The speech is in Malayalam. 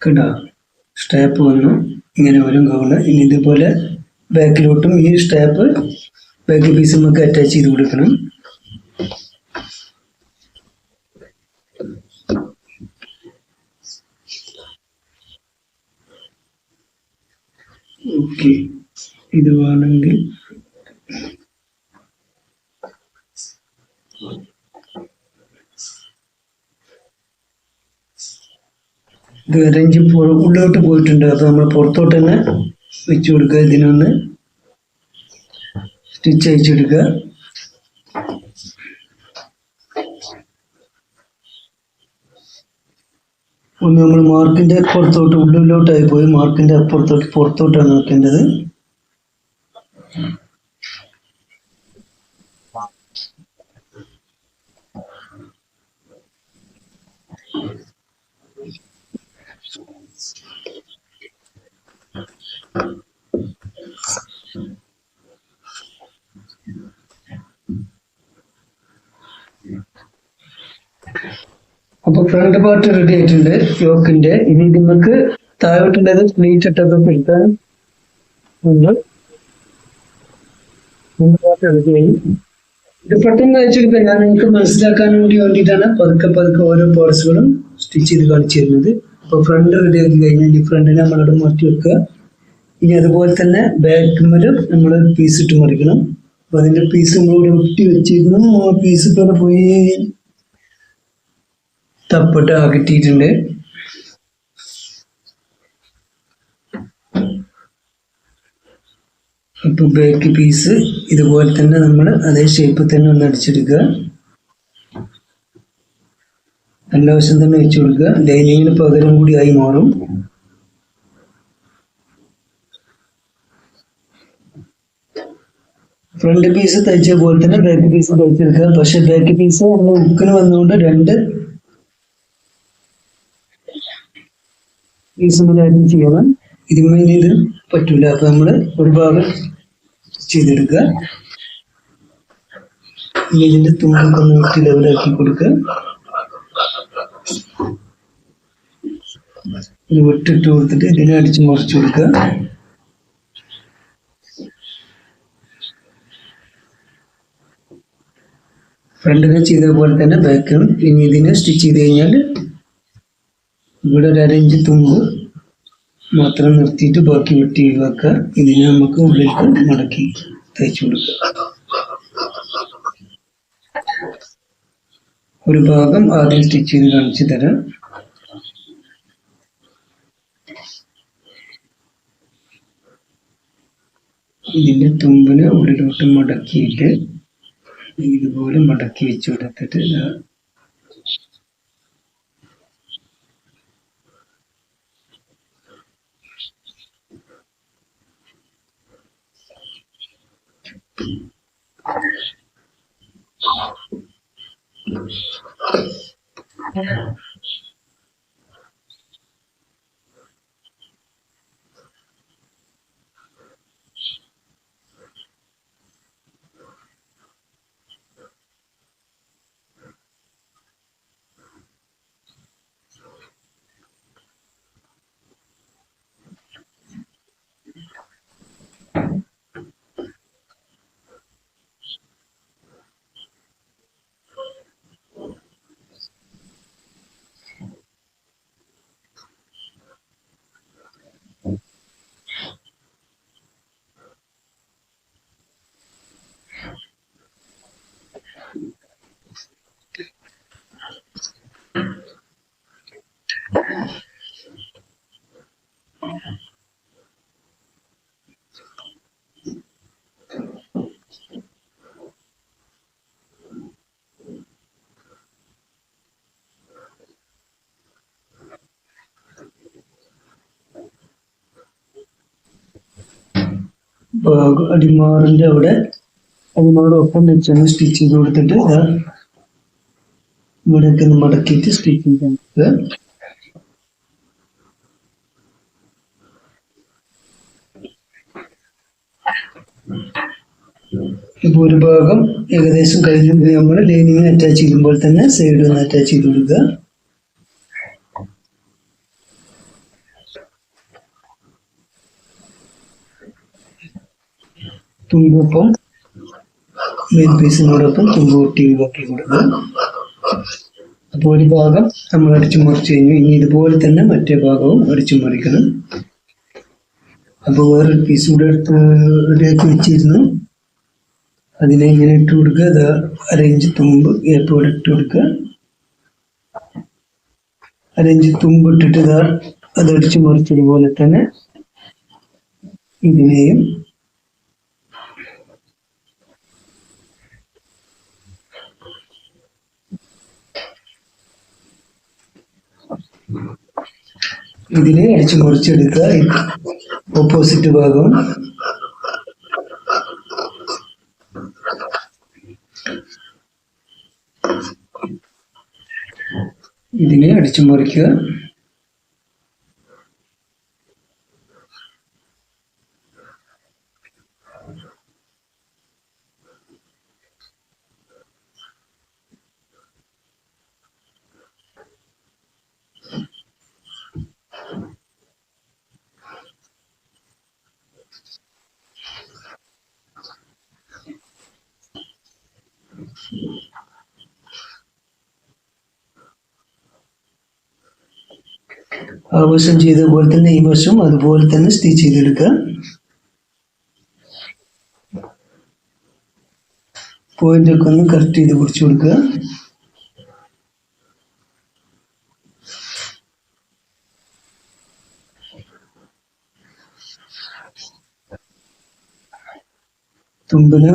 കണ്ടോ സ്ട്രാപ്പ് വന്നു ഇങ്ങനെ വരും ഗൗണ്. ഇനി ഇതുപോലെ ബാക്കിലോട്ടും ഈ സ്ട്രാപ്പ് ബാക്ക് പീസ് നമുക്ക് അറ്റാച്ച് ചെയ്ത് കൊടുക്കണം. ഓക്കെ, ഇത് വേണമെങ്കിൽ ഇത് അരഞ്ച് ഉള്ളിലോട്ട് പോയിട്ടുണ്ട്. അപ്പൊ നമ്മൾ പുറത്തോട്ട് തന്നെ വെച്ച് കൊടുക്കുക. ഇതിനൊന്ന് സ്റ്റിച്ച് അയച്ചെടുക്കുക. ഒന്ന് നമ്മൾ മാർക്കിന്റെ പുറത്തോട്ട് ഉള്ളിലോട്ടായി പോയി മാർക്കിന്റെ അപ്പുറത്തോട്ട് പുറത്തോട്ടാണ് വെക്കേണ്ടത്. അപ്പൊ ഫ്രണ്ട് പാർട്ട് റെഡി ആയിട്ടുണ്ട് യോക്കിന്റെ. ഇനി നമുക്ക് താഴോട്ടുള്ളത് പ്ലീറ്റ് ഇട്ടൊക്കെ എടുക്കാൻ പാർട്ട് റെഡിയായി. ഇത് പെട്ടെന്ന് അയച്ചെടുക്കാൻ ഞാൻ നിങ്ങൾക്ക് മനസ്സിലാക്കാൻ വേണ്ടിയിട്ടാണ് പതുക്കെ പതുക്കെ ഓരോ പാർട്സുകളും സ്റ്റിച്ച് ചെയ്ത് കാണിച്ചു തരുന്നത്. അപ്പൊ ഫ്രണ്ട് റെഡി ആക്കി കഴിഞ്ഞാൽ ഈ ഫ്രണ്ടിനെ നമ്മളവിടെ മാറ്റി വെക്കുക. ഇനി അതുപോലെ തന്നെ ബാക്കിലും നമ്മൾ പീസ് ഇട്ട് മറിക്കണം. അപ്പൊ അതിന്റെ പീസ് നമ്മളിവിടെ ഒട്ടി വെച്ചിരുന്നു. ആ പീസ് ഇപ്പൊ പോയി തപ്പിട്ട് അകറ്റിയിട്ടുണ്ട്. അപ്പൊ ബാക്ക് പീസ് ഇതുപോലെ തന്നെ നമ്മൾ അതേ ഷേപ്പിൽ തന്നെ ഒന്ന് അടിച്ചെടുക്കുക. നല്ല വശം തന്നെ വെച്ച് കൊടുക്കുക. ലൈനിങ്ങിന് പകരം കൂടി ആയി മാറും. ഫ്രണ്ട് പീസ് തയ്ച്ച പോലെ തന്നെ ബാക്ക് പീസ് തയ്ച്ചെടുക്കുക. പക്ഷെ ബാക്ക് പീസ് നമ്മൾ ഉക്കിന് വന്നുകൊണ്ട് രണ്ട് പീസ് ആയിട്ട് ചെയ്യണം. ഇതിന്മേൽ ഇത് പറ്റൂല. അപ്പൊ നമ്മൾ ഒരു ഭാഗം ചെയ്തെടുക്കുക. ഇനി ഇതിന്റെ തുമ്പൊക്കെ ഒന്ന് ലെവലാക്കി കൊടുക്കുക. ഇത് വിട്ടിട്ട് കൊടുത്തിട്ട് ഇതിനെ അടിച്ച് മുറിച്ചു കൊടുക്കുക. ഫ്രണ്ടിനെ ചെയ്ത പോലെ തന്നെ ബാക്കും. ഇനി ഇതിനെ സ്റ്റിച്ച് ചെയ്ത് കഴിഞ്ഞാൽ ഇവിടെ ഒരു അരയിഞ്ച് തുമ്പ് മാത്രം നിർത്തിയിട്ട് ബാക്കി വെട്ടി ഒഴിവാക്കുക. ഇതിനെ നമുക്ക് ഉള്ളിലേക്ക് മടക്കി തയ്ച്ചു കൊടുക്കുക. ഒരു ഭാഗം ആദ്യം സ്റ്റിച്ച് ചെയ്ത് കാണിച്ചു തരാം. ഇതിന്റെ തുമ്പിന് ഉള്ളിലോട്ട് മടക്കിയിട്ട് ഇതുപോലെ മടക്കി വെച്ച് കൊടുത്തിട്ട് അടിമാറിന്റെ അവിടെ അടിമാറോടൊപ്പം വെച്ചാണ് സ്റ്റിച്ച് ചെയ്ത് കൊടുത്തിട്ട് ഇവിടെയൊക്കെ ഒന്ന് മടക്കിയിട്ട് സ്റ്റിച്ച് ചെയ്ത് ഇപ്പോൾ ഒരു ഭാഗം ഏകദേശം കഴിഞ്ഞ് നമ്മൾ ലൈനിങ് അറ്റാച്ച് ചെയ്യുമ്പോൾ തന്നെ സൈഡ് ഒന്ന് അറ്റാച്ച് ചെയ്ത് കൊടുക്കുക. തുമ്പൊപ്പം മെയിൻ പീസിനോടൊപ്പം തുമ്പ് ഒട്ടി ഒഴിവാക്കി കൊടുക്കുക. അപ്പോൾ ഒരു ഭാഗം നമ്മൾ അടിച്ചു മുറിച്ച് കഴിഞ്ഞു. ഇനി ഇതുപോലെ തന്നെ മറ്റേ ഭാഗവും അടിച്ചു മുറിക്കണം. അപ്പോൾ വേറൊരു പീസ് കൂടെ എടുത്ത് റെഡിയാക്കി വെച്ചിരുന്നു. അതിനെ ഇങ്ങനെ ഇട്ട് കൊടുക്കുക. അത് അരയിഞ്ച് തുമ്പ് ഗ്യാപ്പോടെ ഇട്ട് കൊടുക്കുക. അരയിഞ്ച് തുമ്പ് ഇട്ടിട്ട് അത് അടിച്ചു മുറിച്ചതുപോലെ തന്നെ ഇതിനെയും അടിച്ചു മുറിച്ചെടുക്കുക. ഓപ്പോസിറ്റ് ഭാഗം ഇതിനെ അടിച്ചു മുറിക്കുക. ആ വശം ചെയ്ത പോലെ തന്നെ ഈ വശം അതുപോലെ തന്നെ സ്റ്റിച്ച് ചെയ്തെടുക്കുക. പോയിന്റ് ഒക്കെ ഒന്ന് കറക്റ്റ് ചെയ്ത് പിടിച്ചു കൊടുക്കുക. തുമ്പിന്